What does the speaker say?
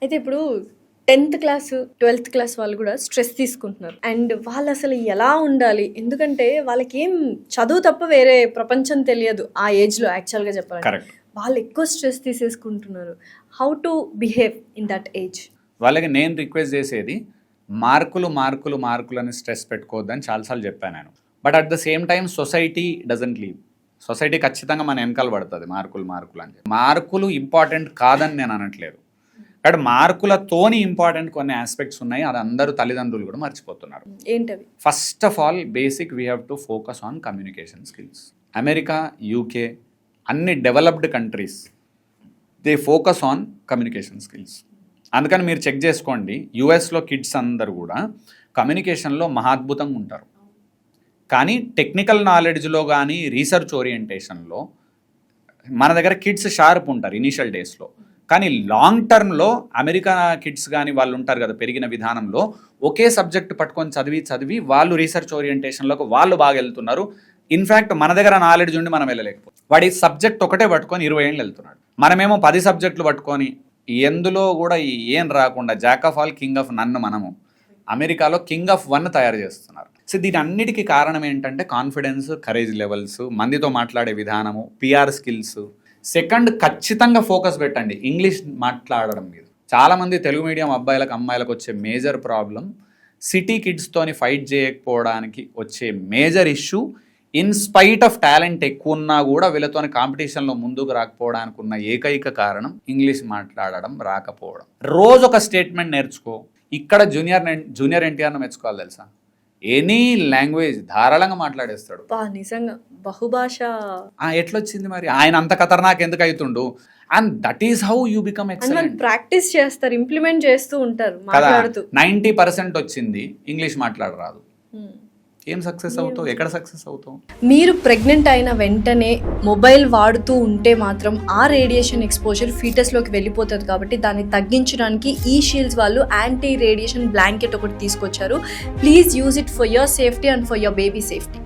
అయితే ఇప్పుడు 10th class 12th class వాళ్ళు కూడా స్ట్రెస్ తీసుకుంటున్నారు అండ్ వాళ్ళు అసలు ఎలా ఉండాలి, ఎందుకంటే వాళ్ళకి ఏం చదువు తప్ప వేరే ప్రపంచం తెలియదు ఆ ఏజ్లో. యాక్చువల్గా చెప్పాలంటే కరెక్ట్. వాళ్ళు ఎక్కువ స్ట్రెస్ తీసేసుకుంటున్నారు. How to behave in that age? వాళ్ళకి నేను రిక్వెస్ట్ చేసేది మార్కులు మార్కులు మార్కులు అని స్ట్రెస్ పెట్టుకోవద్దని చాలాసార్లు చెప్పాను నేను. But at the same time society doesn't leave. Society ఖచ్చితంగా మన వెనకాల పడుతుంది మార్కులు మార్కులు అని. మార్కులు ఇంపార్టెంట్ కాదని నేను అనట్లేదు, బట్ మార్కులతోని ఇంపార్టెంట్ కొన్ని ఆస్పెక్ట్స్ ఉన్నాయి, అది అందరూ తల్లిదండ్రులు కూడా మర్చిపోతున్నారు. ఏంటవి? First of all basic we have to focus on communication skills. America, UK అన్ని developed countries they focus on communication skills. అందుకని మీరు చెక్ చేసుకోండి, యుఎస్లో కిడ్స్ అందరు కూడా కమ్యూనికేషన్లో మహాద్భుతంగా ఉంటారు. కానీ టెక్నికల్ నాలెడ్జ్లో కానీ రీసెర్చ్ ఓరియంటేషన్లో మన దగ్గర కిడ్స్ షార్ప్ ఉంటారు ఇనీషియల్ డేస్లో. కానీ లాంగ్ టర్మ్లో అమెరికా కిడ్స్ కానీ వాళ్ళు ఉంటారు కదా, పెరిగిన విధానంలో ఒకే సబ్జెక్ట్ పట్టుకొని చదివి చదివి వాళ్ళు రీసెర్చ్ ఓరియంటేషన్లోకి వాళ్ళు బాగా వెళ్తున్నారు. ఇన్ఫ్యాక్ట్ మన దగ్గర నాలెడ్జ్ ఉండి మనం వెళ్ళలేకపోతే వాడి సబ్జెక్ట్ ఒకటే పట్టుకొని 20 ఏళ్ళు వెళ్తున్నాడు. మనమేమో 10 సబ్జెక్టులు పట్టుకొని ఎందులో కూడా ఏం రాకుండా jack of all king of none మనము అమెరికాలో కింగ్ ఆఫ్ వన్ తయారు చేస్తున్నారు. సో దీని అన్నిటికీ కారణం ఏంటంటే కాన్ఫిడెన్స్, కరేజ్ లెవెల్స్, మందితో మాట్లాడే విధానము, పిఆర్ స్కిల్స్. సెకండ్, ఖచ్చితంగా ఫోకస్ పెట్టండి ఇంగ్లీష్ మాట్లాడడం మీద. చాలామంది తెలుగు మీడియం అబ్బాయిలకు అమ్మాయిలకు వచ్చే మేజర్ ప్రాబ్లం సిటీ కిడ్స్తోని ఫైట్ చేయకపోవడానికి వచ్చే major issue. In spite of talent ఎక్కువ ఉన్నా కూడా వీళ్ళతోని కాంపిటీషన్లో ముందుకు రాకపోవడానికి ఉన్న ఏకైక కారణం ఇంగ్లీష్ మాట్లాడడం రాకపోవడం. రోజు ఒక స్టేట్మెంట్ నేర్చుకో. ఇక్కడ జూనియర్ ఎన్టీఆర్ను మెచ్చుకోవాలి తెలుసా, ఎనీ లాంగ్వేజ్ ధారాళంగా మాట్లాడేస్తాడు. నిజంగా బహుభాష ఎట్లొచ్చింది మరి, ఆయన అంత ఖతర్నాక్ ఎందుకు అవుతుండు? And that is how you become excellent. Practice చేస్తారు, ఇంప్లిమెంట్ చేస్తూ ఉంటారు కదా. మాట్లాడుతూ. 90% వచ్చింది, ఇంగ్లీష్ మాట్లాడరాదు. ఏం సక్సెస్ అవుతావు, ఎక్కడ సక్సెస్ అవుతావు? మీరు ప్రెగ్నెంట్ అయిన వెంటనే మొబైల్ వాడుతూ ఉంటే మాత్రం ఆ రేడియేషన్ ఎక్స్పోజర్ ఫీటస్లోకి వెళ్ళిపోతుంది. కాబట్టి దాన్ని తగ్గించడానికి ఈ షీల్డ్స్ వాళ్ళు యాంటీ రేడియేషన్ బ్లాంకెట్ ఒకటి తీసుకొచ్చారు. Please use it for your safety and for your baby safety.